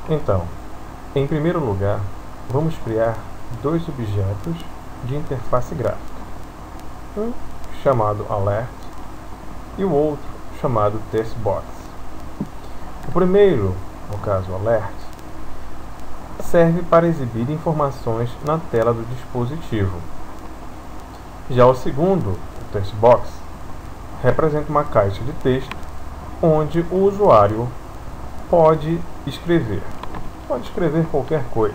Então, em primeiro lugar, vamos criar dois objetos de interface gráfica. Um chamado alert e o outro chamado textbox. O primeiro, no caso alert, serve para exibir informações na tela do dispositivo. Já o segundo, o textbox, representa uma caixa de texto onde o usuário pode escrever qualquer coisa.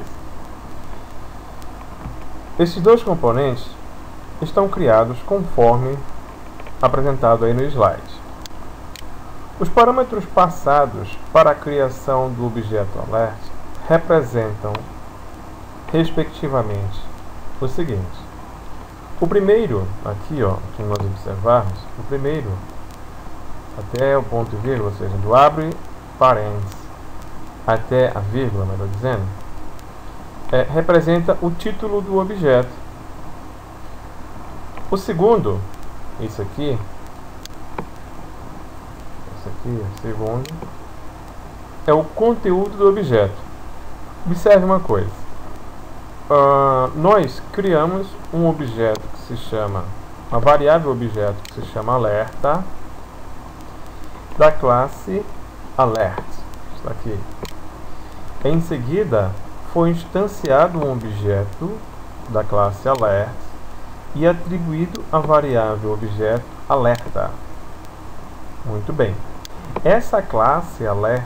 Esses dois componentes estão criados conforme apresentado aí no slide. Os parâmetros passados para a criação do objeto alert representam, respectivamente, o seguinte. O primeiro, aqui, que nós observarmos, o primeiro, até o ponto e vírgula, ou seja, do abre parênteses até a vírgula, melhor dizendo, representa o título do objeto. O segundo, esse aqui, o segundo, é o conteúdo do objeto. Observe uma coisa. Nós criamos um objeto que se chama, uma variável objeto que se chama alerta, da classe alert. Está aqui. Em seguida, foi instanciado um objeto da classe alert e atribuído a variável objeto alerta. Muito bem. Essa classe alert,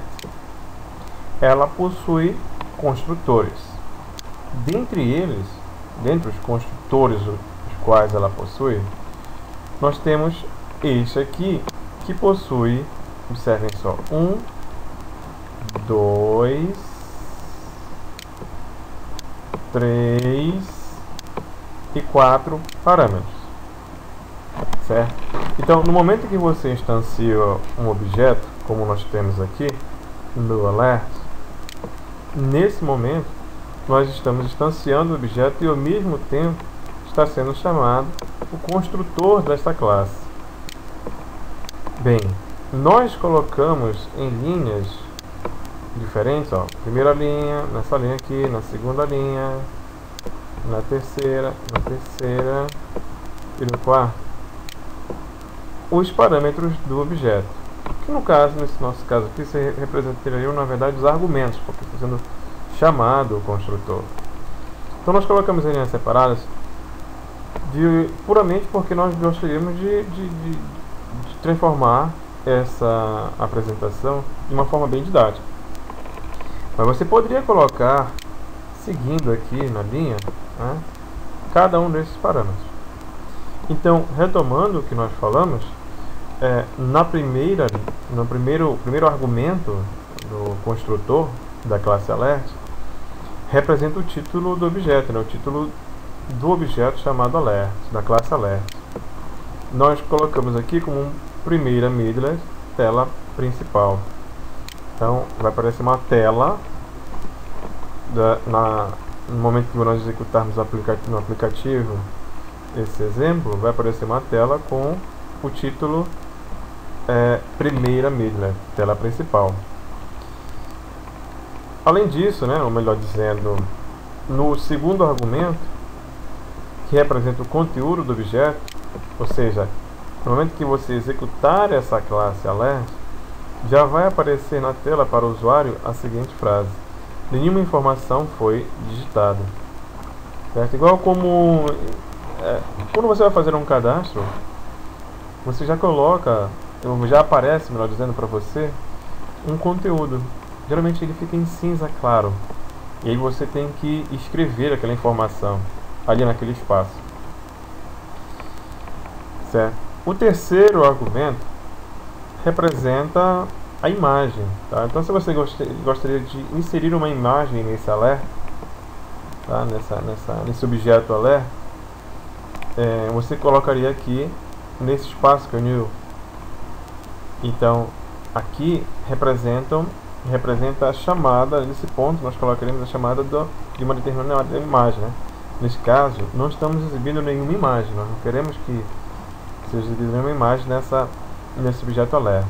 ela possui construtores. Dentre os construtores os quais ela possui, nós temos este aqui, que possui, observem só, 1, 2, 3 e 4 parâmetros, certo? Então, no momento que você instancia um objeto, como nós temos aqui no alert, nesse momento nós estamos instanciando o objeto e ao mesmo tempo está sendo chamado o construtor desta classe. Bem, nós colocamos em linhas diferentes, primeira linha, nessa linha aqui, na segunda linha, na terceira e no quarto, os parâmetros do objeto, que no caso, nesse nosso caso aqui, se representariam na verdade os argumentos, porque está sendo chamado o construtor. Então nós colocamos em linhas separadas puramente porque nós gostaríamos de transformar essa apresentação de uma forma bem didática. Mas você poderia colocar, seguindo aqui na linha, cada um desses parâmetros. Então, retomando o que nós falamos, no primeiro argumento do construtor da classe alert, representa o título do objeto, o título do objeto chamado alert, da classe alert. Nós colocamos aqui como primeira medley, tela principal. Então, vai aparecer uma tela, no momento que nós executarmos no aplicativo esse exemplo, vai aparecer uma tela com o título primeira medley, tela principal. Além disso, ou melhor dizendo, no segundo argumento, que representa o conteúdo do objeto, ou seja, no momento que você executar essa classe alert, já vai aparecer na tela para o usuário a seguinte frase: nenhuma informação foi digitada. Certo? Igual como quando você vai fazer um cadastro, você já coloca, já aparece, melhor dizendo, para você um conteúdo. Geralmente ele fica em cinza claro, e aí você tem que escrever aquela informação ali naquele espaço, certo? O terceiro argumento representa a imagem, tá? Então, se você gostaria de inserir uma imagem nesse alert, tá? nesse objeto alert, você colocaria aqui nesse espaço que é o new. Então, aqui representa a chamada, nesse ponto nós colocaremos a chamada de uma determinada imagem, Nesse caso, não estamos exibindo nenhuma imagem, nós não queremos que seja exibida nenhuma imagem nesse objeto alert.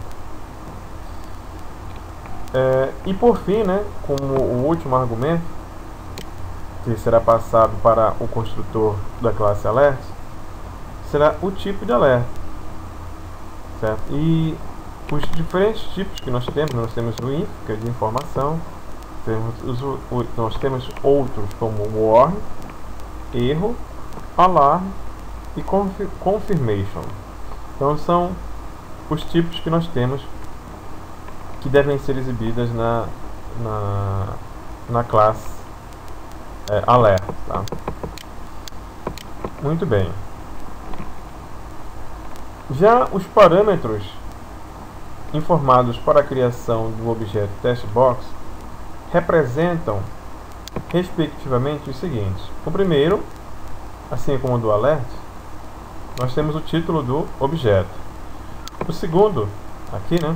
E por fim, né, como o último argumento, que será passado para o construtor da classe alert, será o tipo de alerta, certo? E os diferentes tipos que nós temos o INF, que é de informação, nós temos outros como warn, erro, alarm e confirmation. Então são os tipos que nós temos que devem ser exibidas na classe alerta. Tá? Muito bem. Já os parâmetros informados para a criação do objeto testbox representam respectivamente os seguintes. O primeiro, assim como o do alert, nós temos o título do objeto. O segundo, aqui, né,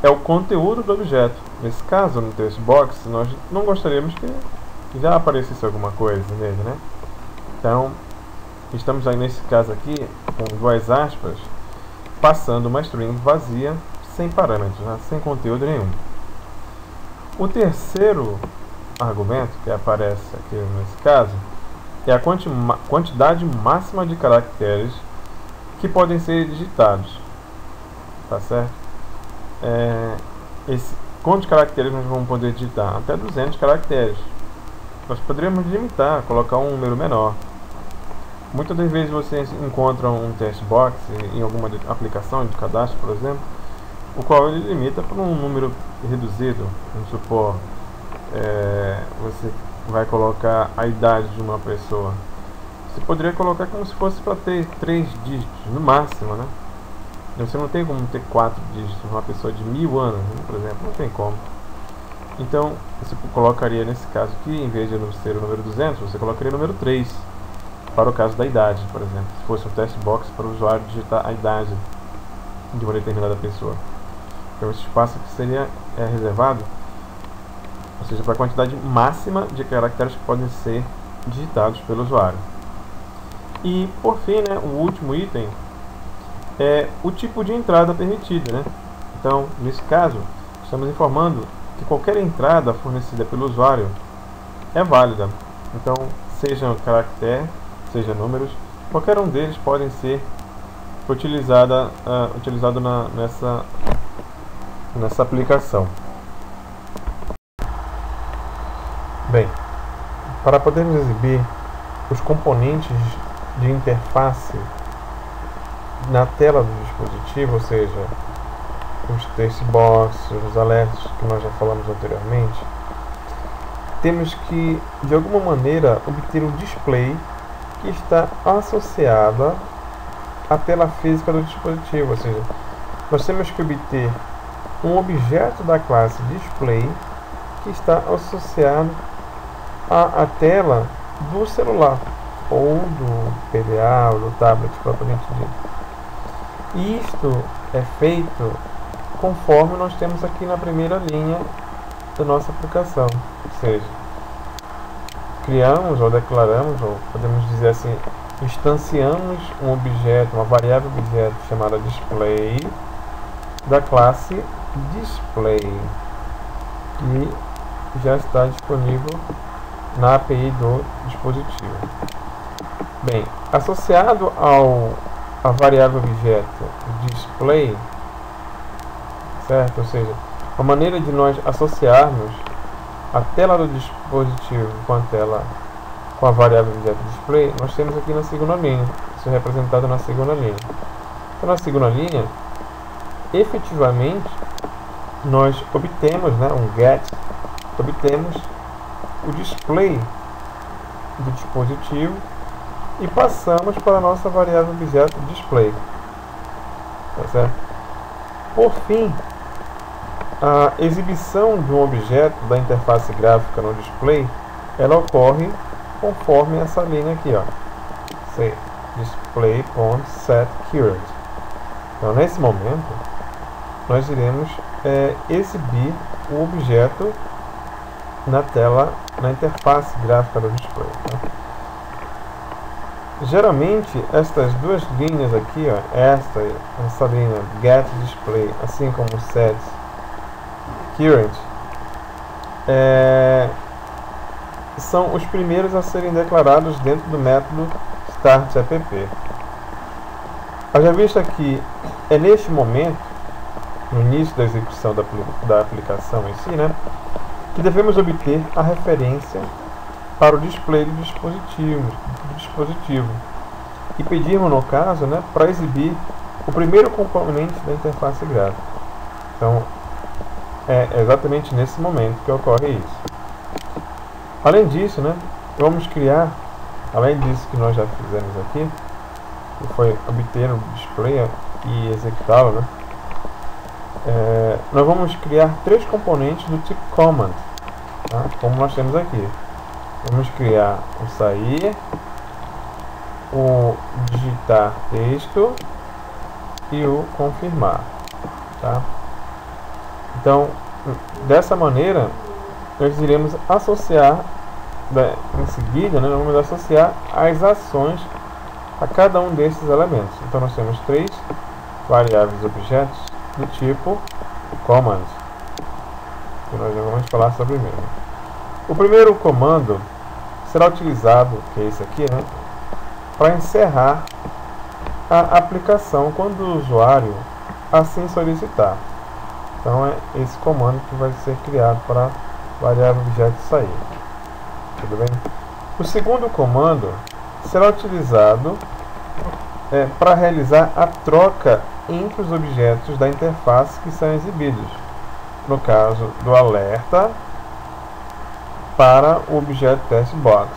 é o conteúdo do objeto. Nesse caso, no testbox, nós não gostaríamos que já aparecesse alguma coisa nele, né? Então, estamos aí nesse caso aqui, com duas aspas, passando uma string vazia, sem parâmetros, né? Sem conteúdo nenhum. O terceiro argumento que aparece aqui nesse caso é a quantidade máxima de caracteres que podem ser digitados. Tá certo? Quantos caracteres nós vamos poder digitar? Até 200 caracteres. Nós poderíamos limitar, colocar um número menor. Muitas das vezes vocês encontram um testbox em alguma aplicação de cadastro, por exemplo, o qual ele limita por um número reduzido. Vamos supor, você vai colocar a idade de uma pessoa. Você poderia colocar como se fosse para ter 3 dígitos, no máximo, né? Você não tem como ter 4 dígitos, uma pessoa de 1000 anos, né, por exemplo, não tem como. Então, você colocaria nesse caso aqui, em vez de ser o número 200, você colocaria o número 3, para o caso da idade, por exemplo. Se fosse um testbox para o usuário digitar a idade de uma determinada pessoa. Então, esse espaço aqui seria reservado, ou seja, para a quantidade máxima de caracteres que podem ser digitados pelo usuário. E, por fim, né, o último item é o tipo de entrada permitida, né? Então, nesse caso, estamos informando que qualquer entrada fornecida pelo usuário é válida. Então, seja caractere, seja números, qualquer um deles podem ser utilizado nessa aplicação. Bem, para podermos exibir os componentes de interface na tela do dispositivo, ou seja, os testbox, os alertas que nós já falamos anteriormente, temos que, de alguma maneira, obter um display que está associado à tela física do dispositivo, ou seja, nós temos que obter um objeto da classe display que está associado à tela do celular ou do PDA ou do tablet propriamente dito. E isto é feito conforme nós temos aqui na primeira linha da nossa aplicação, ou seja, criamos ou declaramos, ou podemos dizer assim, instanciamos um objeto, uma variável objeto chamada display da classe display, que já está disponível na API do dispositivo. Bem, associado a variável objeto display, certo? Ou seja, a maneira de nós associarmos a tela do dispositivo com a variável objeto display, nós temos aqui na segunda linha. Isso é representado na segunda linha. Então, na segunda linha, efetivamente, nós obtemos, né, um get, obtemos o display do dispositivo e passamos para a nossa variável objeto display. Tá certo? Por fim, a exibição de um objeto da interface gráfica no display, ela ocorre conforme essa linha aqui, ó, display.setKeyword. Então, nesse momento, nós iremos exibir o objeto na tela, na interface gráfica do display. Tá? Geralmente, estas duas linhas aqui, ó, essa linha getDisplay, assim como set current são os primeiros a serem declarados dentro do método startApp. Haja vista que é neste momento, no início da execução da aplicação em si, né, que devemos obter a referência para o display do dispositivo e pedirmos, no caso, né, para exibir o primeiro componente da interface gráfica. Então, é exatamente nesse momento que ocorre isso. Além disso, né, vamos criar, além disso que nós já fizemos aqui, que foi obter o display e executá-lo, né, nós vamos criar três componentes do tipo command, tá, como nós temos aqui. Vamos criar o sair, o digitar texto e o confirmar, tá? Então, dessa maneira, nós iremos associar, em seguida, né, vamos associar as ações a cada um desses elementos. Então, nós temos três variáveis objetos do tipo command, que nós já vamos falar sobre mesmo. O primeiro comando será utilizado, que é esse aqui, né, para encerrar a aplicação quando o usuário assim solicitar. Então é esse comando que vai ser criado para a variável objeto sair. Tudo bem? O segundo comando será utilizado para realizar a troca entre os objetos da interface que são exibidos. No caso do alerta para o objeto testBox.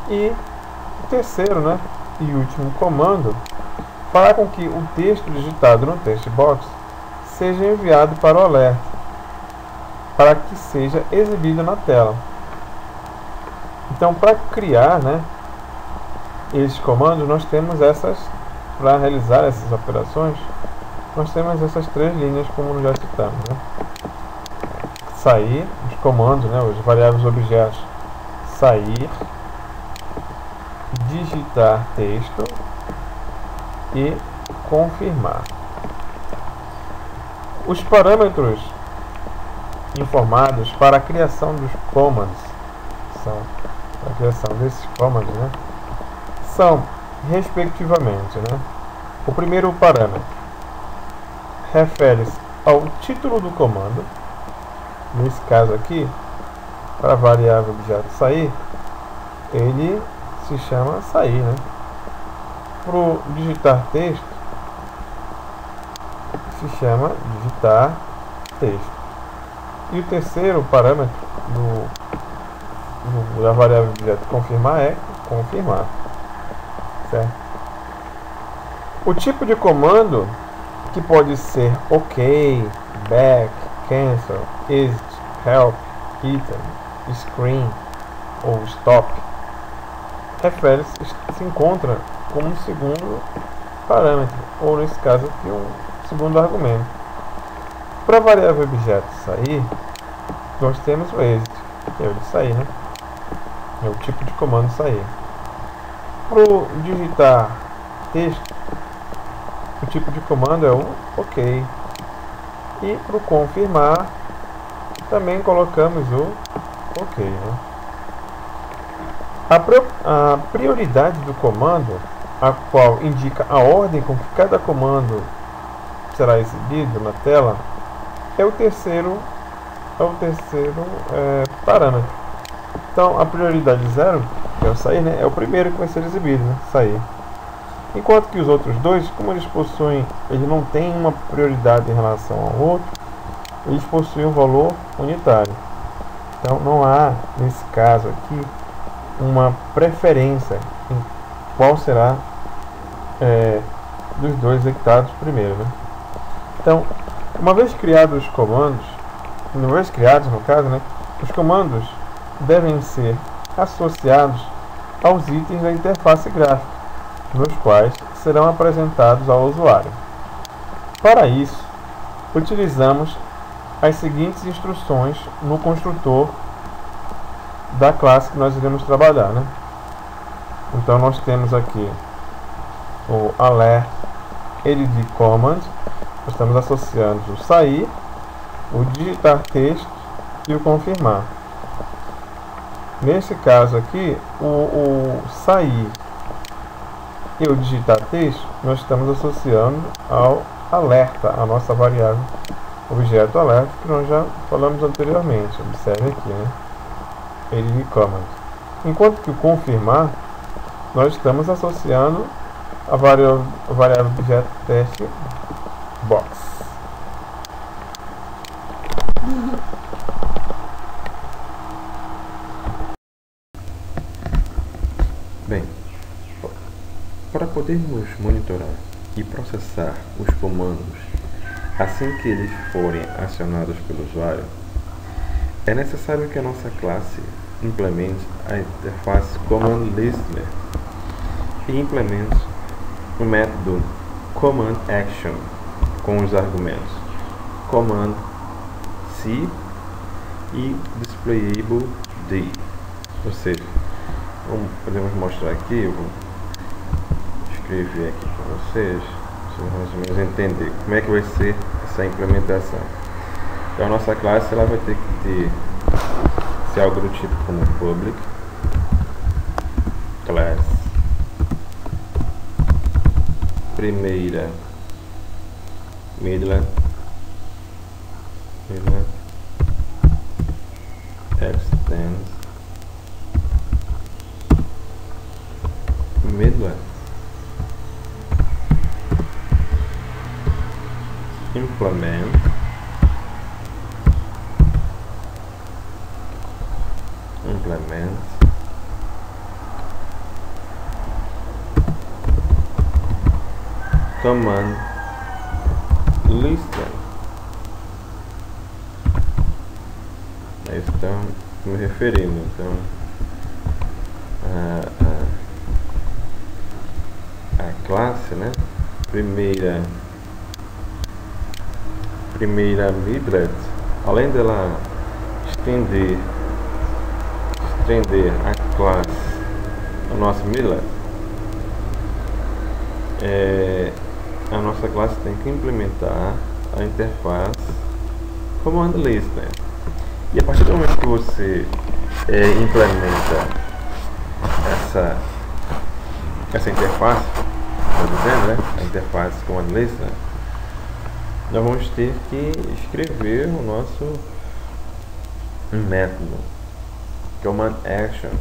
E o terceiro, né, e último comando fará com que o texto digitado no testBox seja enviado para o alerta, para que seja exibido na tela. Então, para criar, né, esses comandos, nós temos para realizar essas operações, nós temos essas três linhas, como nós já citamos, né? Sair, os comandos, né, os variáveis objetos, sair, digitar texto e confirmar. Os parâmetros informados para a criação dos commands, para a criação desses commands, né, são, respectivamente, né, o primeiro parâmetro refere-se ao título do comando. Nesse caso aqui, para a variável objeto sair, ele se chama sair, né? Para o digitar texto, se chama digitar texto. E o terceiro parâmetro da variável objeto confirmar é confirmar, certo? O tipo de comando, que pode ser OK, back, cancel, exit, help, item, screen ou stop, se encontra como um segundo parâmetro, ou nesse caso aqui um segundo argumento. Para a variável objeto sair, nós temos o exit, que é o de sair, né? É o tipo de comando sair. Para o digitar texto, o tipo de comando é o OK. E para o confirmar, também colocamos o OK, né? A prioridade do comando, a qual indica a ordem com que cada comando será exibido na tela, é o terceiro parâmetro. Então, a prioridade 0, que é o sair, né, é o primeiro que vai ser exibido, né, sair. Enquanto que os outros dois, como eles não têm uma prioridade em relação ao outro, eles possuem um valor unitário. Então não há, nesse caso aqui, uma preferência em qual será dos dois executados primeiro, né? Então, uma vez criados os comandos, no caso, né, os comandos devem ser associados aos itens da interface gráfica, nos quais serão apresentados ao usuário. Para isso, utilizamos as seguintes instruções no construtor da classe que nós iremos trabalhar, né? Então nós temos aqui o alert edit command, nós estamos associando o sair, o o digitar texto e o confirmar. Nesse caso aqui, o sair e o digitar texto, nós estamos associando ao alerta, a nossa variável objeto alerta, que nós já falamos anteriormente. Observe aqui, né? Ele command. Enquanto que o confirmar, nós estamos associando a variável objeto teste box. Bem, para podermos monitorar e processar os comandos assim que eles forem acionados pelo usuário, é necessário que a nossa classe implemente a interface Command Listener e implemente o método Command Action com os argumentos Command C e Displayable D. Ou seja, podemos mostrar aqui, eu vou escrever aqui para vocês mais ou menos entender como é que vai ser essa implementação. Então a nossa classe ela vai ter que ter esse algo do tipo como public class primeira middle extends middle implement command listen. Aí estão me referindo então a classe, né? Primeira midlet, além dela estender a classe, a nossa midlet, a nossa classe tem que implementar a interface Command Listener. E a partir do momento que você implementa essa interface, tá dizendo, né? A interface Command Listener, nós vamos ter que escrever o nosso método Command Action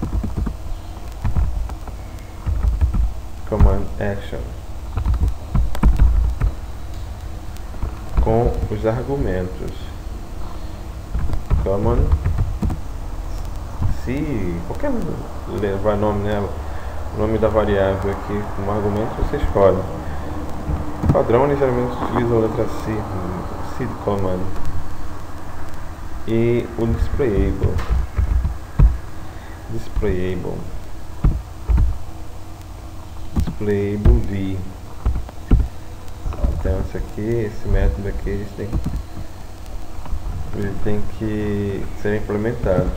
com os argumentos Command se qualquer levar nome, né? O nome da variável aqui como argumento você escolhe. O padrão geralmente utiliza a letra C de command e o displayable D. Então esse método aqui ele tem que ser implementado.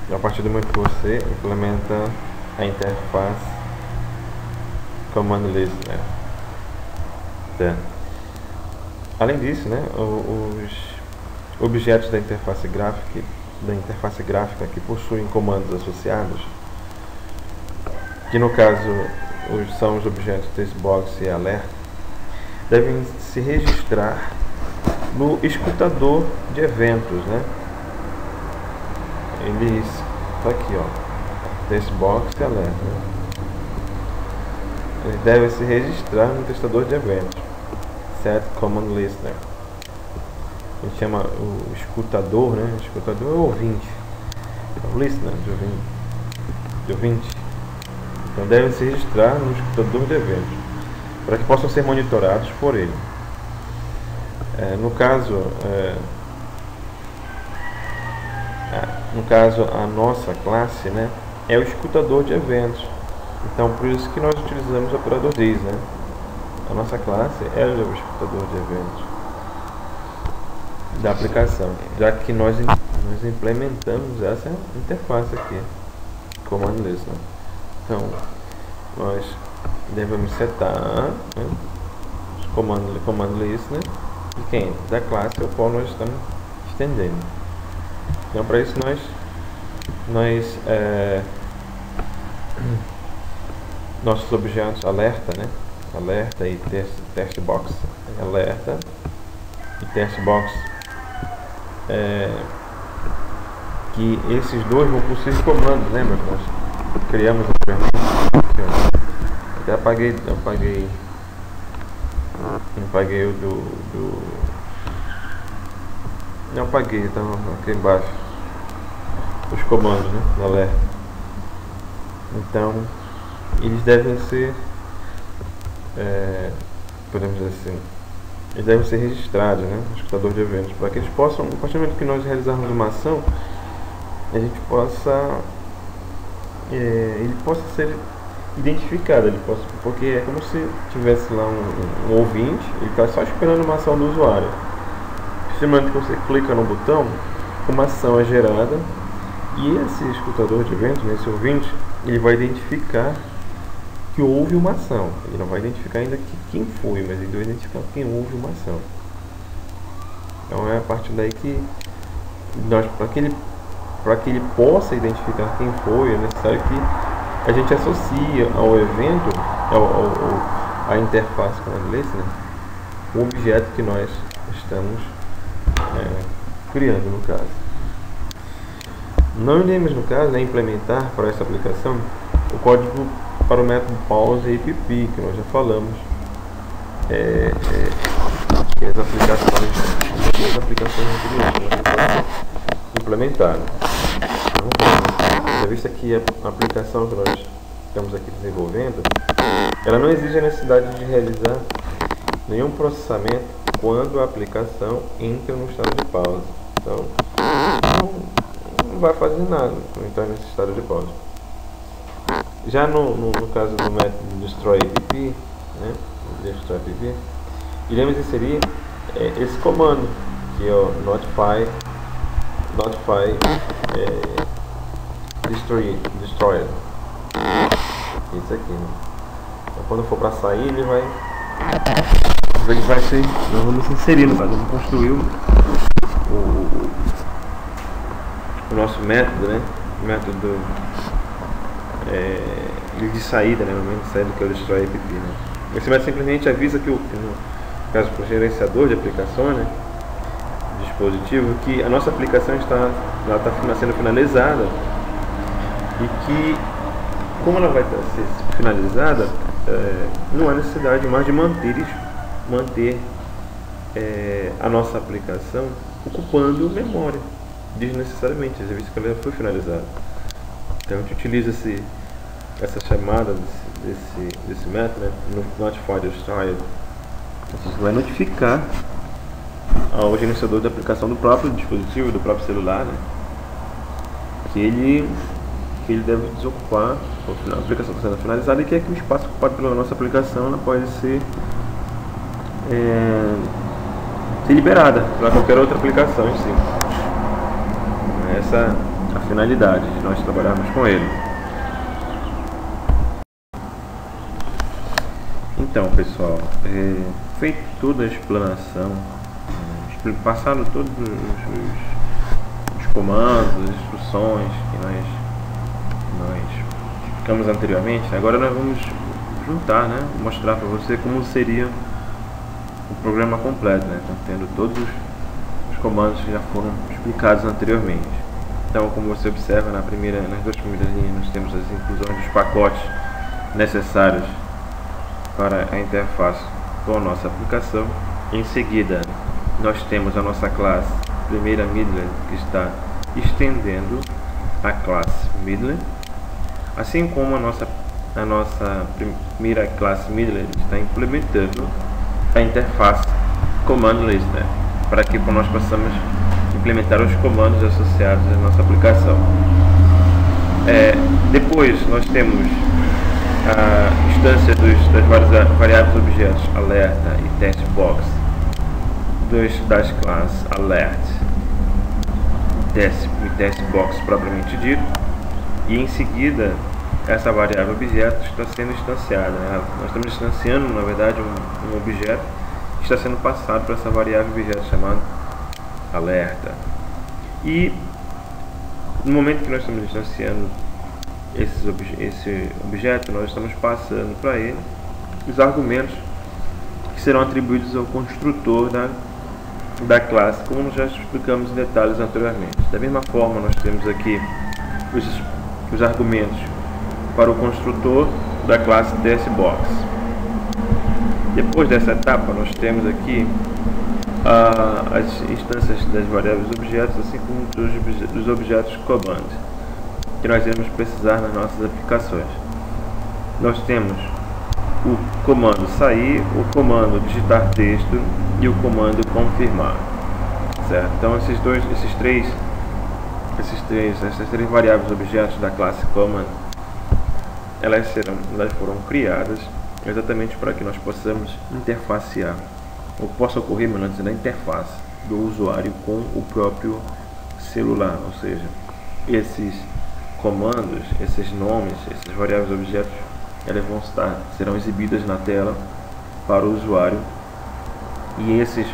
Então, a partir do momento que você implementa a interface Command Listener. Tá. Além disso, né, os objetos da interface gráfica que possuem comandos associados, que no caso são os objetos textbox e alerta, devem se registrar no escutador de eventos, né? Eles tá aqui, ó, textbox e alerta, né? Eles devem se registrar no testador de eventos set command listener. A gente chama o escutador, né? O escutador é o ouvinte, o listener de ouvinte. Então devem se registrar no escutador de eventos para que possam ser monitorados por ele. No caso a nossa classe, né, é o escutador de eventos. Então por isso que nós utilizamos o operador this, né? A nossa classe é o escutador de eventos da aplicação, já que nós implementamos essa interface aqui, command listener. Então nós devemos setar, né, command listener, e quem da classe ao qual nós estamos estendendo. Então, para isso nossos objetos alerta, né? Alerta e test box, alerta e test box, que esses dois vão possuir comandos, lembra que nós criamos anteriormente? Até apaguei o não apaguei, estava aqui embaixo os comandos, né, do alerta. Então eles devem ser, podemos dizer assim, eles devem ser registrados, né, no escutador de eventos, para que eles possam, a partir do momento que nós realizarmos uma ação, a gente possa, ele possa ser identificado, porque é como se tivesse lá um ouvinte, ele está só esperando uma ação do usuário. No momento que você clica no botão, uma ação é gerada e esse escutador de eventos, esse ouvinte, ele vai identificar que houve uma ação. Ele não vai identificar ainda quem foi, mas ele vai identificar quem houve uma ação. Então é a partir daí que nós, para que ele possa identificar quem foi, é necessário que a gente associe ao evento, à interface command-list, né, o objeto que nós estamos criando, no caso. Não iremos, no caso, implementar para essa aplicação o código para o método pause e app, que nós já falamos, que as aplicações anteriores implementadas. Já visto que a aplicação que nós estamos aqui desenvolvendo, ela não exige a necessidade de realizar nenhum processamento quando a aplicação entra no estado de pausa. Então, não vai fazer nada quando entrar nesse estado de pausa. Já no caso do método destroy app, né, iremos inserir esse comando, que é o notify destroyer. Isso aqui, né? Então, quando for para sair, ele vai ser, nós vamos inserir, no caso, vamos construir o nosso método, né? O método de saída, né? No momento de saída, que é o destroy app, né? Esse método simplesmente avisa que, no caso do gerenciador de aplicações, né, dispositivo, que a nossa aplicação está sendo finalizada e que, como ela vai ser finalizada, não há necessidade mais de manter a nossa aplicação ocupando memória desnecessariamente, visto que ela foi finalizada. Então a gente utiliza essa chamada desse método, né, no notify destroyer. Você vai notificar ao gerenciador da aplicação do próprio dispositivo, do próprio celular, né, que ele deve desocupar a aplicação está sendo finalizada e que o espaço ocupado pela nossa aplicação ela pode ser liberada para qualquer outra aplicação em si. Essa é a finalidade de nós trabalharmos com ele. Então, pessoal, feito toda a explanação, passado todos os comandos, as instruções que nós ficamos anteriormente, agora nós vamos juntar, né, mostrar para você como seria o programa completo, né, tendo todos os comandos que já foram explicados anteriormente. Então, como você observa, nas duas primeiras linhas nós temos as inclusões dos pacotes necessários para a interface com a nossa aplicação. Em seguida, nós temos a nossa classe primeira middle, que está estendendo a classe middle, assim como a nossa primeira classe middle está implementando a interface command list, né, para que nós possamos implementar os comandos associados à nossa aplicação. Depois nós temos a instância das variáveis objetos alerta e test box das classes alert e test box propriamente dito, e em seguida essa variável objeto está sendo instanciada, né? Nós estamos instanciando, na verdade, um objeto que está sendo passado para essa variável objeto chamada alerta. E no momento que nós estamos instanciando esse objeto, nós estamos passando para ele os argumentos que serão atribuídos ao construtor da classe, como nós já explicamos em detalhes anteriormente. Da mesma forma, nós temos aqui os argumentos para o construtor da classe TSBox. Depois dessa etapa, nós temos aqui as instâncias das variáveis objetos, assim como dos objetos command, que nós iremos precisar nas nossas aplicações. Nós temos o comando sair, o comando digitar texto e o comando confirmar, certo? Então essas três variáveis objetos da classe command, elas foram criadas exatamente para que nós possamos interfacear, ou possa ocorrer, melhor dizendo, a interface do usuário com o próprio celular, ou seja, esses comandos, esses nomes, essas variáveis objetos, elas serão exibidas na tela para o usuário, e esses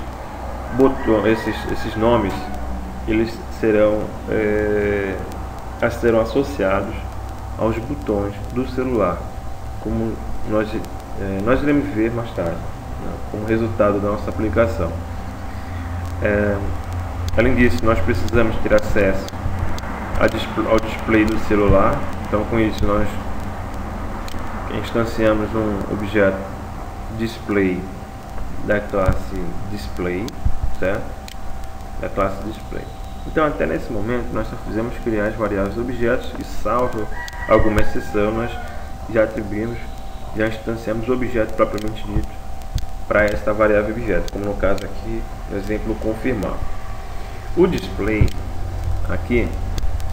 nomes, eles serão associados aos botões do celular, como nós iremos ver mais tarde, né, como resultado da nossa aplicação. Além disso, nós precisamos ter acesso ao display do celular. Então, com isso, nós instanciamos um objeto display da classe display, certo? Da classe display. Então, até nesse momento, nós só fizemos criar as variáveis objetos e, salvo alguma exceção, nós já instanciamos o objeto propriamente dito para esta variável objeto, como no caso aqui, no exemplo confirmar. O display aqui,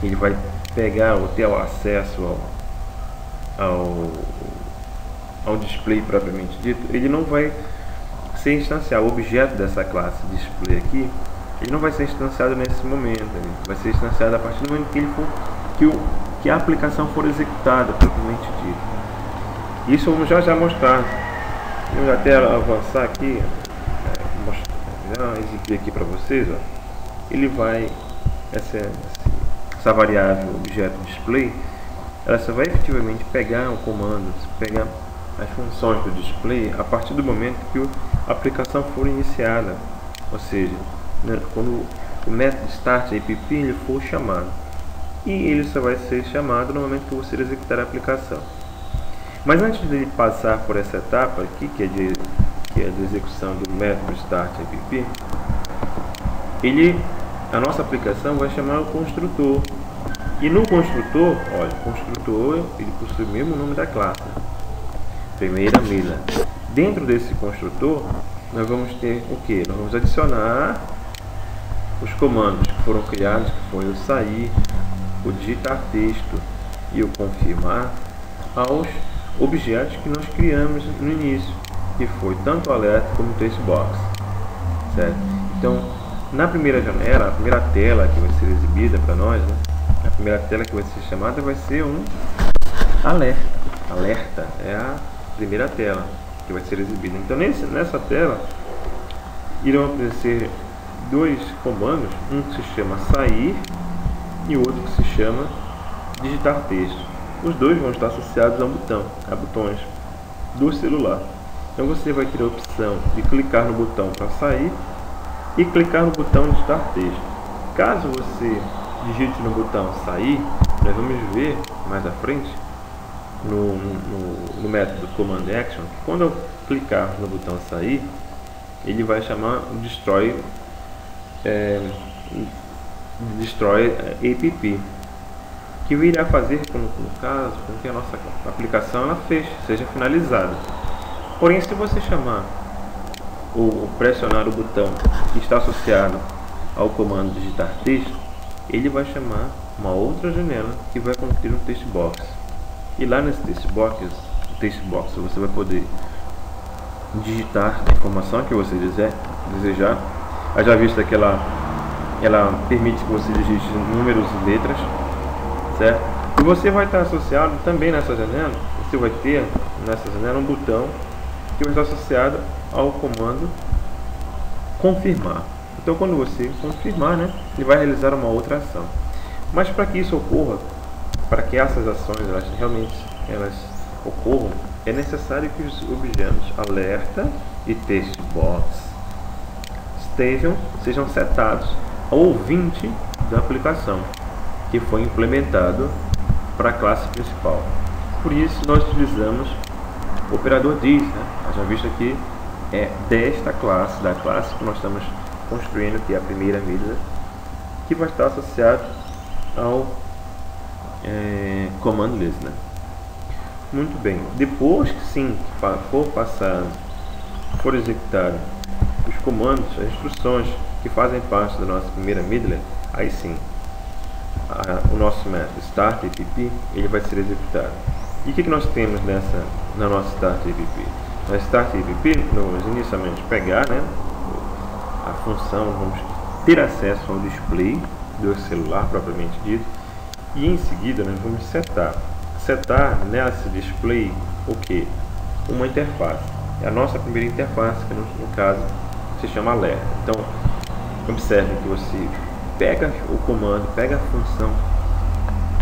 ele vai pegar ou ter o acesso ao display propriamente dito. Ele não vai ser instanciado, o objeto dessa classe display aqui, ele não vai ser instanciado nesse momento, ele vai ser instanciado a partir do momento que a aplicação for executada propriamente dito. Isso vamos já mostrar. Vamos até avançar aqui, já exibir aqui para vocês, ó. Ele vai, essa variável objeto display, ela só vai efetivamente pegar o comando, pegar as funções do display a partir do momento que a aplicação for iniciada, ou seja, né, quando o método start app ele for chamado, e ele só vai ser chamado no momento que você executar a aplicação. Mas antes de passar por essa etapa aqui, que é de execução do método start app, a nossa aplicação vai chamar o construtor. E no construtor, olha, o construtor ele possui o mesmo nome da classe, primeira mila. Dentro desse construtor, nós vamos ter o que? Nós vamos adicionar os comandos que foram criados, que foi o sair, o digitar texto e o confirmar, aos objetos que nós criamos no início, que foi tanto o alerta como o TSBox, certo? Então, na primeira janela, a primeira tela que vai ser exibida para nós, né? A primeira tela que vai ser chamada vai ser um alerta. Alerta é a primeira tela que vai ser exibida. Então, nessa tela irão aparecer dois comandos, um que se chama sair e outro que se chama digitar texto. Os dois vão estar associados a botões do celular. Então você vai ter a opção de clicar no botão para sair e clicar no botão digitar texto. Caso você digite no botão sair, nós vamos ver mais à frente no método command action que quando eu clicar no botão sair, ele vai chamar o destroy app, que irá fazer no caso com que a nossa aplicação ela seja finalizada. Porém, se você chamar ou pressionar o botão que está associado ao comando digitar texto, ele vai chamar uma outra janela que vai conter um TSBox. E lá nesse TSBox você vai poder digitar a informação que você desejar. Já visto que ela permite que você digite números e letras, certo? E você vai estar associado também nessa janela, você vai ter nessa janela um botão que vai estar associado ao comando confirmar. Então, quando você confirmar, né, ele vai realizar uma outra ação. Mas para que isso ocorra, para que essas ações elas ocorram, é necessário que os objetos alerta e textbox sejam setados ao ouvinte da aplicação que foi implementado para a classe principal. Por isso nós utilizamos o operador this, né? Já visto aqui é desta classe, da classe que nós estamos construindo, que é a primeira medida, que vai estar associado ao command listener. Muito bem, depois que sim for executado os comandos, as instruções que fazem parte da nossa primeira medley, aí sim o nosso método start_app ele vai ser executado. E o que nós temos na nossa start_app? Na start_app nós inicialmente pegar, né, a função, vamos ter acesso ao display do celular propriamente dito, e em seguida nós vamos setar nesse display o que? Uma interface. É a nossa primeira interface, que no caso se chama alerta. Então observe que você pega o comando, pega a função,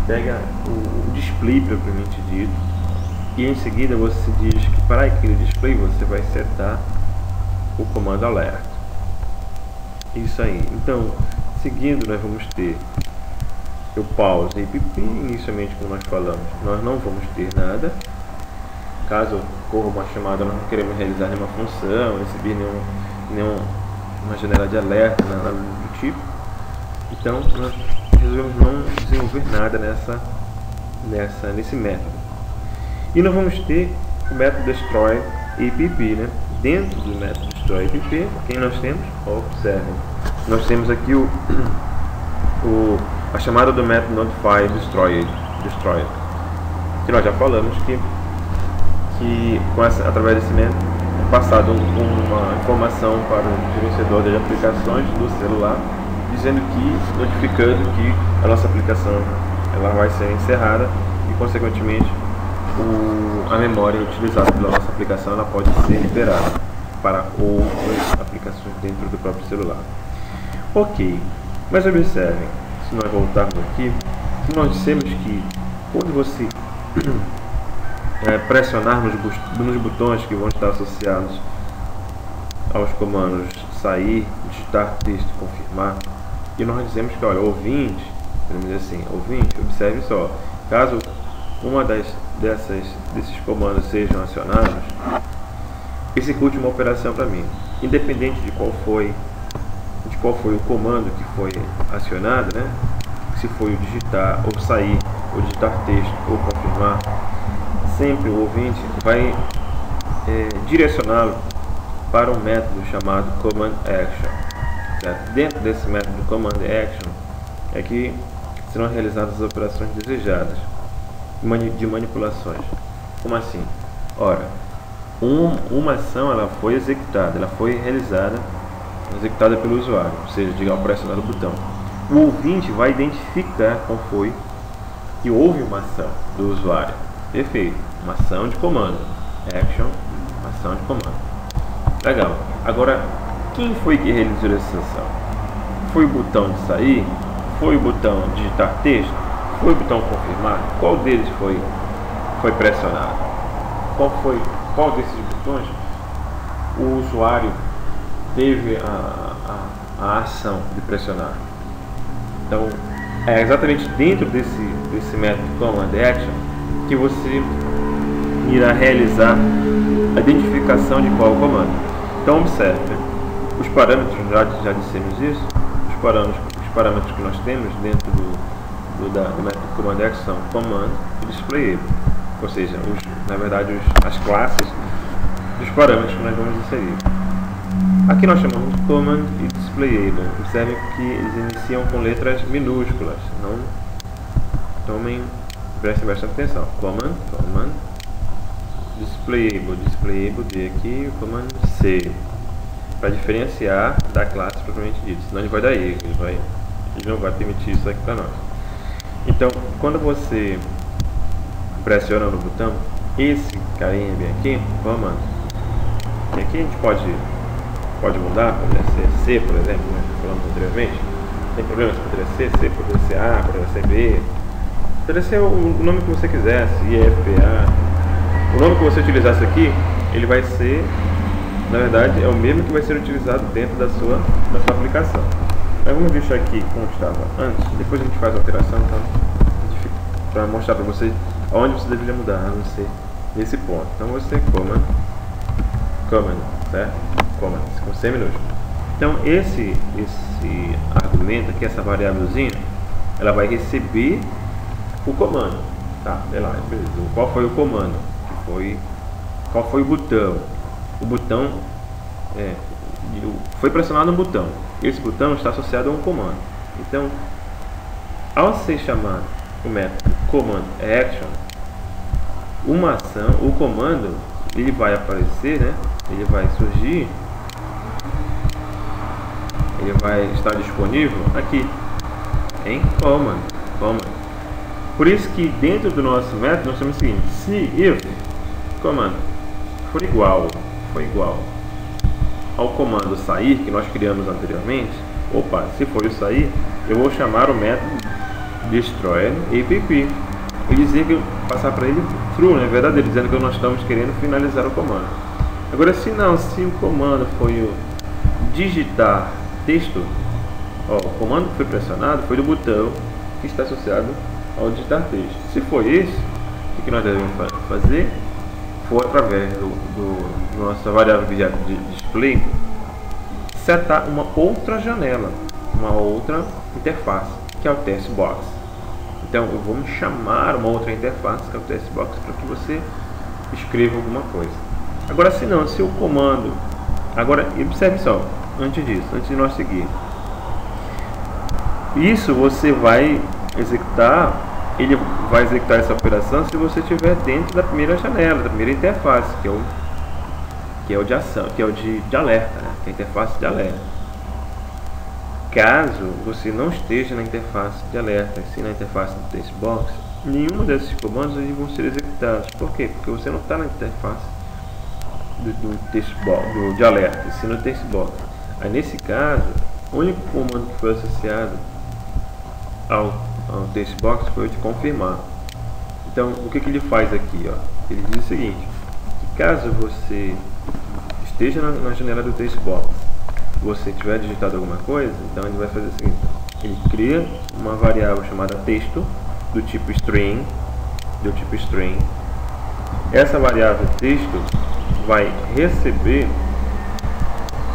pega o display propriamente dito, e em seguida você diz que para aquele display você vai setar o comando alerta. Isso aí. Então, seguindo, nós vamos ter o pause app. Inicialmente, como nós falamos, nós não vamos ter nada. Caso ocorra uma chamada, nós não queremos realizar nenhuma função, receber nenhuma janela de alerta, nada do tipo. Então, nós resolvemos não desenvolver nada nesse método. E nós vamos ter o método destroy_app, né? Dentro do método destroy_app, quem nós temos? Observem. Nós temos aqui a chamada do método notify_destroy, que nós já falamos que através desse método é passado uma informação para o gerenciador de aplicações do celular, notificando que a nossa aplicação ela vai ser encerrada e, consequentemente, a memória utilizada pela nossa aplicação ela pode ser liberada para outras aplicações dentro do próprio celular. Ok, mas observem, se nós voltarmos aqui, nós dissemos que quando você pressionar nos botões que vão estar associados aos comandos sair, digitar texto, confirmar, e nós dizemos que, olha, ouvinte, podemos dizer assim, ouvinte, observe só, caso uma desses comandos sejam acionados, execute uma operação para mim, independente de qual foi o comando que foi acionado, né? Se foi o digitar ou sair, ou digitar texto ou confirmar, sempre o ouvinte vai direcioná-lo para um método chamado command action. Certo? Dentro desse método command action é que serão realizadas as operações desejadas de manipulações. Como assim? Ora, uma ação ela foi executada, ela foi executada pelo usuário, ou seja, ao pressionar o botão. O ouvinte vai identificar qual foi que houve uma ação do usuário. Perfeito, uma ação de comando. Action, uma ação de comando. Legal. Agora, quem foi que realizou essa ação? Foi o botão de sair? Foi o botão de digitar texto? Foi o botão confirmar? Qual deles foi pressionado? Qual desses botões o usuário teve a ação de pressionar? Então, é exatamente dentro desse método command action que você irá realizar a identificação de qual comando. Então, observe, né? Os parâmetros, já dissemos isso, os parâmetros que nós temos dentro do método command action são command e displayable, ou seja, na verdade as classes dos parâmetros que nós vamos inserir. Aqui nós chamamos de command e displayable. Observem que eles iniciam com letras minúsculas. Não prestem bastante atenção. Command, displayable D aqui, o command C, para diferenciar da classe propriamente dita. Senão ele vai dar erro, ele não vai permitir isso aqui para nós. Então, quando você pressiona no botão, esse carinha bem aqui, command, e aqui a gente pode pode mudar, poderia ser C, por exemplo, né, que falamos anteriormente. Tem problema se poderia ser C, poderia ser A, poderia ser B. Poderia ser o nome que você quisesse, IFPA. O nome que você utilizasse aqui, ele vai ser, na verdade, é o mesmo que vai ser utilizado dentro da sua aplicação. Mas vamos deixar aqui como estava antes, depois a gente faz a alteração, então, para mostrar para vocês aonde você deveria mudar, a não ser nesse ponto. Então você command, certo? Command, com C minúsculo. Então esse argumento aqui, essa variávelzinha, ela vai receber o comando, tá? Sei lá, beleza. Qual foi o comando? Qual foi o botão? O botão foi pressionado um botão. Esse botão está associado a um comando. Então, ao ser chamado o método command action, uma ação, o comando, ele vai aparecer, né? Ele vai surgir, ele vai estar disponível aqui em command. Por isso que dentro do nosso método nós temos o seguinte: se if command for igual ao comando sair que nós criamos anteriormente, se for isso sair, eu vou chamar o método destroy app e dizer que passar para ele true, né, verdadeiro, dizendo que nós estamos querendo finalizar o comando. Agora, se o comando foi o digitar texto, o comando que foi pressionado foi do botão que está associado ao digitar texto. Se foi esse, o que nós devemos fazer? For através do nossa variável objeto de display, setar uma outra janela, uma outra interface, que é o text box. Então vamos chamar uma outra interface, que é o text box, para que você escreva alguma coisa. Agora, se o comando, agora observe só, antes de nós seguir, isso você vai executar. Ele vai executar essa operação se você estiver dentro da primeira janela, da primeira interface, que é o de ação, que é o de alerta, né? Que é a interface de alerta. Caso você não esteja na interface de alerta, e sim na interface do text box, nenhum desses comandos eles vão ser executados. Por quê? Porque você não está na interface do text box, de alerta, e sim no text box. Aí nesse caso, o único comando que foi associado ao text box foi o de confirmar. Então o que ele faz aqui? Ele diz o seguinte: que caso você esteja na janela do text box, você tiver digitado alguma coisa, então ele vai fazer o seguinte: ele cria uma variável chamada texto do tipo string, essa variável texto vai receber,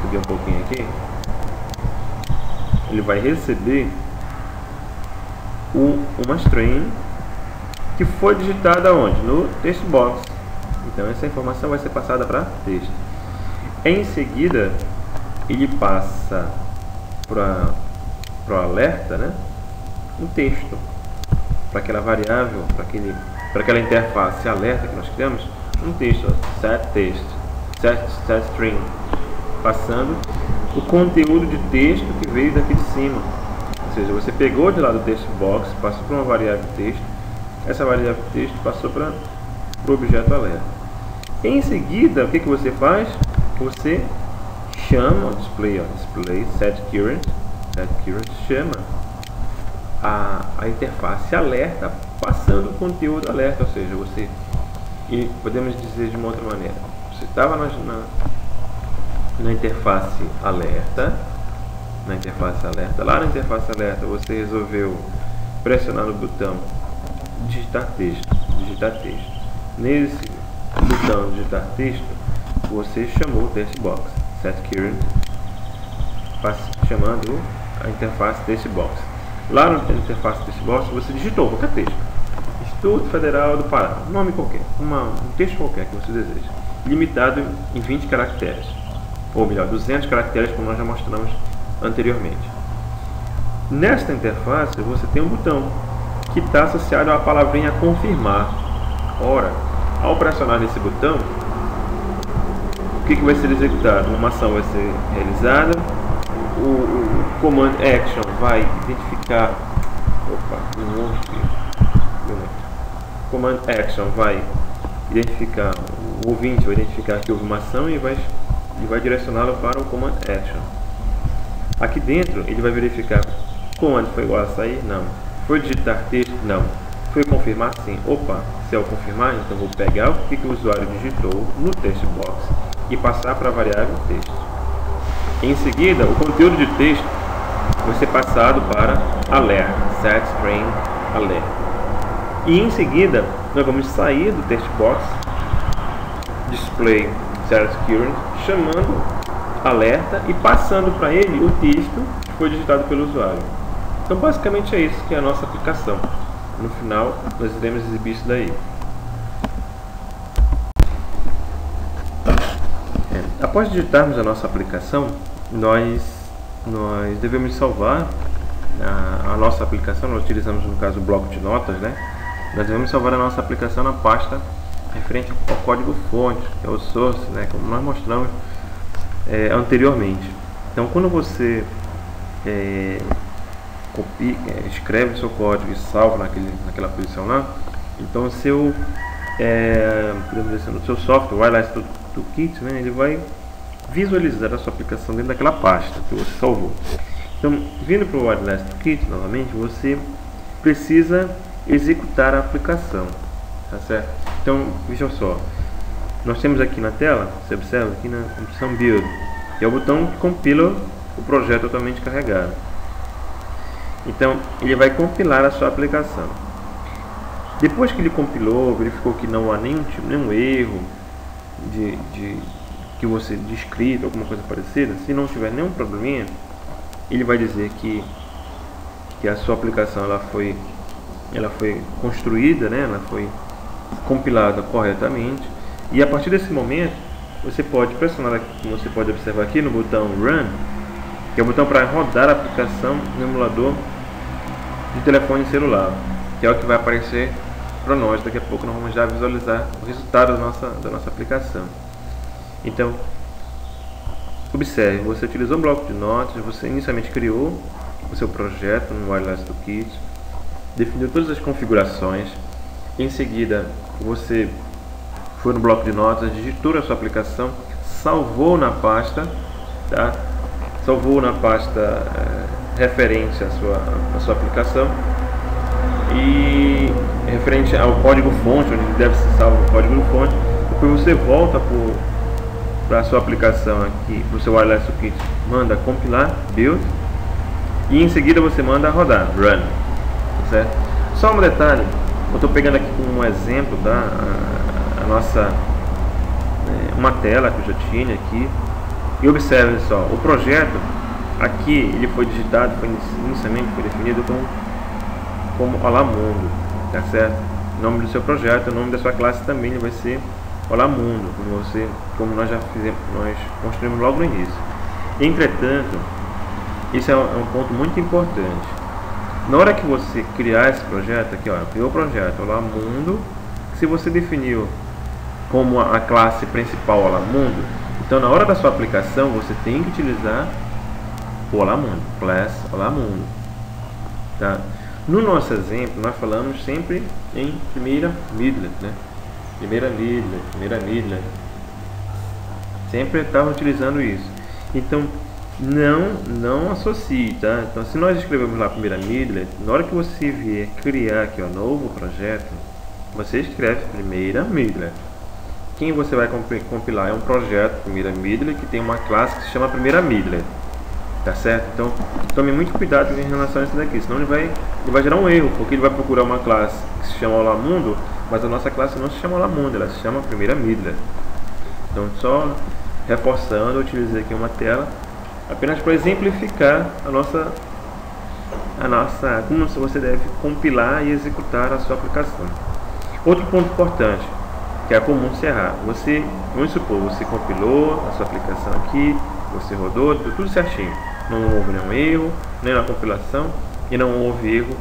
subir um pouquinho aqui, ele vai receber uma string que foi digitada onde? No text box. Então essa informação vai ser passada para texto. Em seguida, ele passa para o alerta, né, um texto para aquela variável, para aquela interface alerta que nós criamos, um texto, set string, passando o conteúdo de texto que veio daqui de cima. Ou seja, você pegou de lá do text box, passou para uma variável de texto, essa variável de texto passou para o objeto alerta. Em seguida, o que você faz? Você chama o display setCurrent chama a interface alerta passando o conteúdo alerta, ou seja, e podemos dizer de uma outra maneira, você estava na interface alerta, lá na interface alerta você resolveu pressionar no botão digitar texto. Nesse botão digitar texto, você chamou o text box, setCurrent, chamando a interface text box. Lá na interface text box você digitou qualquer texto, Instituto Federal do Pará, um nome qualquer, um texto qualquer que você deseja, limitado em 20 caracteres, ou melhor, 200 caracteres, como nós já mostramos anteriormente. Nesta interface você tem um botão que está associado à palavrinha confirmar. Ora, ao pressionar nesse botão, o que vai ser executado? Uma ação vai ser realizada, o command action vai identificar, command action vai identificar, o ouvinte vai identificar que houve uma ação e vai e vai direcioná-lo para o Command Action. Aqui dentro ele vai verificar: comando foi igual a sair? Não. Foi digitar texto? Não. Foi confirmar? Sim. Opa, se eu confirmar, então vou pegar o que o usuário digitou no text box e passar para a variável texto. Em seguida, o conteúdo de texto vai ser passado para alert, set string alert. E em seguida, nós vamos sair do text box, display set current, chamando alerta e passando para ele o texto que foi digitado pelo usuário. Então basicamente é isso que é a nossa aplicação. No final nós iremos exibir isso daí. Após digitarmos a nossa aplicação, nós devemos salvar a nossa aplicação. Nós utilizamos no caso o bloco de notas, né? Nós devemos salvar a nossa aplicação na pasta referente ao código fonte, que é o source, né? Como nós mostramos anteriormente. Então quando você escreve o seu código e salva naquela posição lá, então o seu no seu software, o Wireless Toolkit, né, ele vai visualizar a sua aplicação dentro daquela pasta que você salvou. Então, vindo para o Wireless Toolkit novamente, você precisa executar a aplicação, tá certo? Então, veja só, nós temos aqui na tela, você observa aqui na opção Build, que é o botão que compila o projeto totalmente carregado. Então, ele vai compilar a sua aplicação. Depois que ele compilou, verificou que não há nenhum erro de escrito, alguma coisa parecida, se não tiver nenhum probleminha, ele vai dizer que a sua aplicação ela foi construída, né? Ela foi compilada corretamente, e a partir desse momento você pode pressionar aqui, como você pode observar aqui no botão Run, que é o botão para rodar a aplicação no emulador de telefone celular, que é o que vai aparecer para nós. Daqui a pouco nós vamos já visualizar o resultado da nossa aplicação. Então, observe, você utilizou um bloco de notas, você inicialmente criou o seu projeto no Wireless Toolkit, definiu todas as configurações, em seguida você foi no bloco de notas, digitou a sua aplicação, salvou na pasta, tá? Salvou na pasta referente à sua aplicação, e referente ao código fonte, onde deve ser salvo o código fonte. Depois você volta para a sua aplicação aqui, para o seu Wireless Toolkit, manda compilar, build, e em seguida você manda rodar, run, certo? Só um detalhe, eu estou pegando aqui como um exemplo, tá? Uma tela que eu já tinha aqui, e observe só, o projeto aqui ele foi digitado, inicialmente foi definido como Olá Mundo, tá certo? O nome do seu projeto, o nome da sua classe também vai ser Olá Mundo, como nós já fizemos, nós construímos logo no início. Entretanto, isso é um ponto muito importante. Na hora que você criar esse projeto aqui, ó, criou o projeto Olá Mundo, se você definiu como a classe principal Olá Mundo, então na hora da sua aplicação você tem que utilizar o Olá Mundo, class Olá Mundo, tá? No nosso exemplo nós falamos sempre em primeira midlet, né? Primeira midlet, sempre estava utilizando isso. Então não associe, tá? Então se nós escrevemos lá primeira midlet, na hora que você vier criar aqui um novo projeto, você escreve primeira midlet. Quem você vai compilar é um projeto primeira midlet que tem uma classe que se chama primeira midlet, tá certo? Então tome muito cuidado em relação a isso daqui, senão ele vai gerar um erro, porque ele vai procurar uma classe que se chama Olá Mundo, mas a nossa classe não se chama Olá Mundo, ela se chama primeira midlet. Então, só reforçando, eu utilizei aqui uma tela apenas para exemplificar como você deve compilar e executar a sua aplicação. Outro ponto importante, que é comum se errar. Vamos supor, você compilou a sua aplicação aqui, você rodou, deu tudo certinho, não houve nenhum erro, nem na compilação, e não houve erro,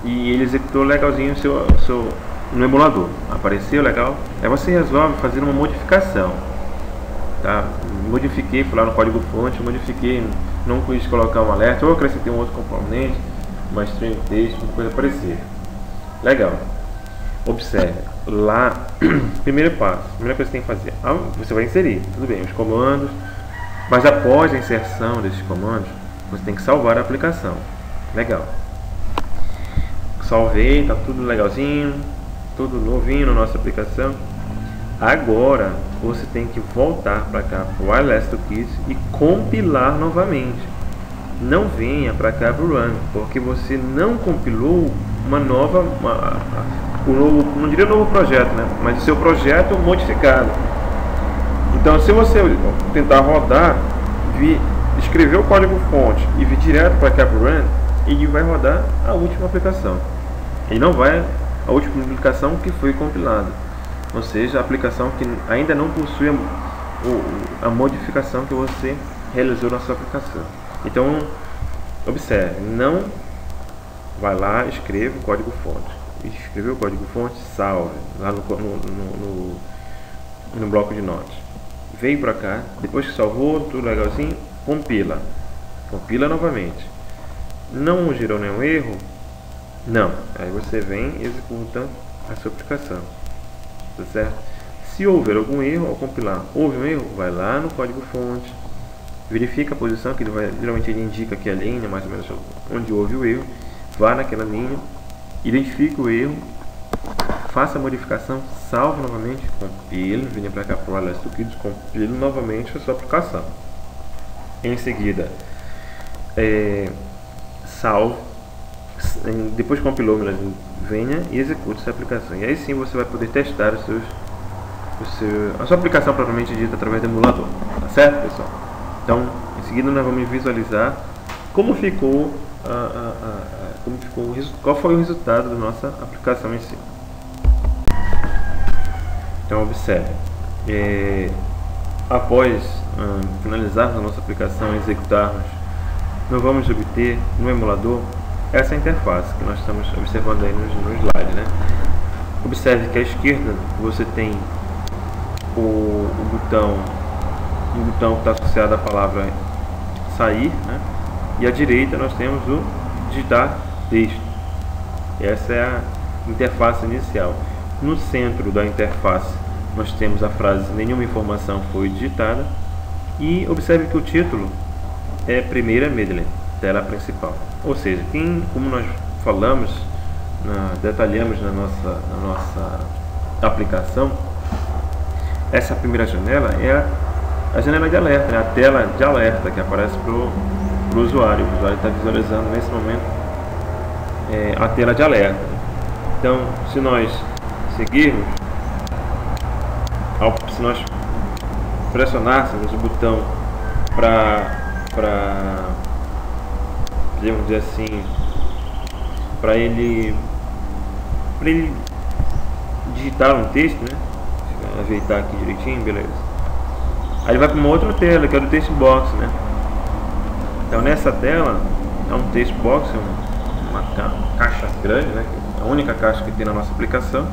e ele executou legalzinho no emulador, apareceu legal. Aí você resolve fazer uma modificação, tá? Modifiquei, fui lá no código fonte, modifiquei, não quis colocar um alerta, ou acrescentei um outro componente, uma string texto, uma coisa parecida. Legal. Observe, lá, primeiro passo, primeira coisa que você tem que fazer, você vai inserir, tudo bem, os comandos, mas após a inserção desses comandos, você tem que salvar a aplicação. Legal. Salvei, tá tudo legalzinho, tudo novinho na nossa aplicação. Agora, você tem que voltar para cá, para o iLessToolKit, e compilar novamente. Não venha para cá para o Run, porque você não compilou uma nova, não diria novo projeto, né? Mas o seu projeto modificado. Então, se você tentar rodar, escrever o código fonte e vir direto para cá para o Run, ele vai rodar a última aplicação. Ele não vai a última aplicação que foi compilada, ou seja, a aplicação que ainda não possui a modificação que você realizou na sua aplicação. Então, observe, não vai lá, escreva o código fonte. Escreveu o código fonte, salve lá no bloco de notas. Veio para cá, depois que salvou, tudo legalzinho, compila novamente. Não gerou nenhum erro? Não. Aí você vem e executa a sua aplicação, tá certo? Se houver algum erro ao compilar, houve um erro, vai lá no código fonte, verifica a posição, que geralmente ele indica aqui a linha, mais ou menos onde houve o erro, vá naquela linha, identifique o erro, faça a modificação, salve novamente, compile, venha para cá para o iLessToolKit, compile novamente a sua aplicação. Em seguida, salve, depois que compilou, venha e execute essa aplicação. E aí sim você vai poder testar a sua aplicação propriamente dita através do emulador, tá certo, pessoal? Então, em seguida nós vamos visualizar como ficou, qual foi o resultado da nossa aplicação em si. Então, observe, após finalizarmos a nossa aplicação e executarmos, nós vamos obter no emulador essa interface que nós estamos observando aí no slide, né? Observe que à esquerda você tem o botão que está associado à palavra sair, né? E à direita nós temos o digitar texto. Essa é a interface inicial. No centro da interface nós temos a frase nenhuma informação foi digitada, e observe que o título é primeira medley, tela principal. Ou seja, como nós falamos, detalhamos na nossa aplicação, essa primeira janela é a janela de alerta, né? A tela de alerta que aparece para o usuário. O usuário está visualizando nesse momento a tela de alerta. Então, se nós seguirmos, se nós pressionássemos o botão podemos dizer assim, para ele digitar um texto, né? Deixa eu ajeitar aqui direitinho, beleza. Aí ele vai para uma outra tela, que é do text box, né? Então nessa tela é um text box, uma caixa grande, né? A única caixa que tem na nossa aplicação.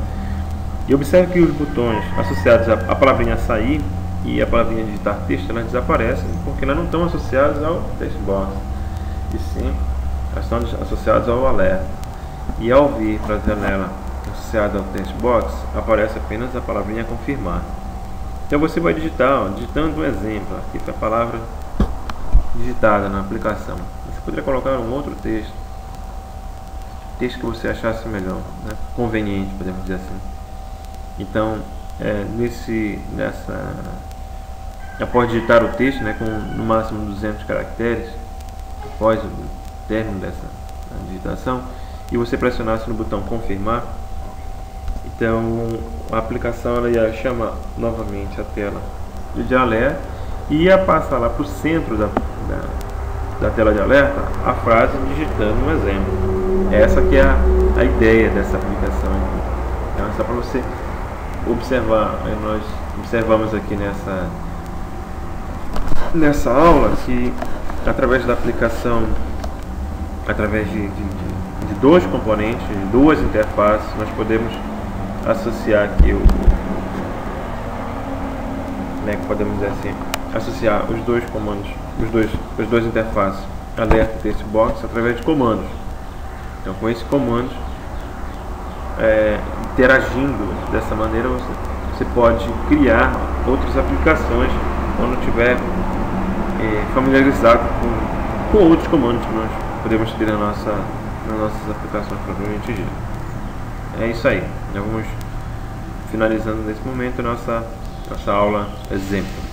E observe que os botões associados à palavrinha sair e a palavrinha digitar texto, elas desaparecem porque elas não estão associadas ao text box, e sim elas estão associadas ao alerta. E ao vir para a janela associada ao text box, aparece apenas a palavrinha confirmar. Então você vai digitar, digitando um exemplo, aqui foi a palavra digitada na aplicação. Você poderia colocar um outro texto que você achasse melhor, né? Conveniente, podemos dizer assim. Então, após digitar o texto, né, com no máximo 200 caracteres, após o término dessa digitação, e você pressionasse no botão confirmar, então a aplicação ela ia chamar novamente a tela de alerta e ia passar lá para o centro da tela de alerta a frase digitando um exemplo. Essa que é a ideia dessa aplicação aqui. Então, é só para você observar. Nós observamos aqui nessa aula que através da aplicação, através de dois componentes, de duas interfaces, nós podemos associar aqui podemos dizer assim, associar os dois comandos, as duas interfaces, alerta e text box, através de comandos. Então, com esses comandos, interagindo dessa maneira, você pode criar outras aplicações quando estiver familiarizado com outros comandos que nós podemos ter nas nossas aplicações propriamente dito. É isso aí, nós vamos finalizando nesse momento nossa aula exemplo.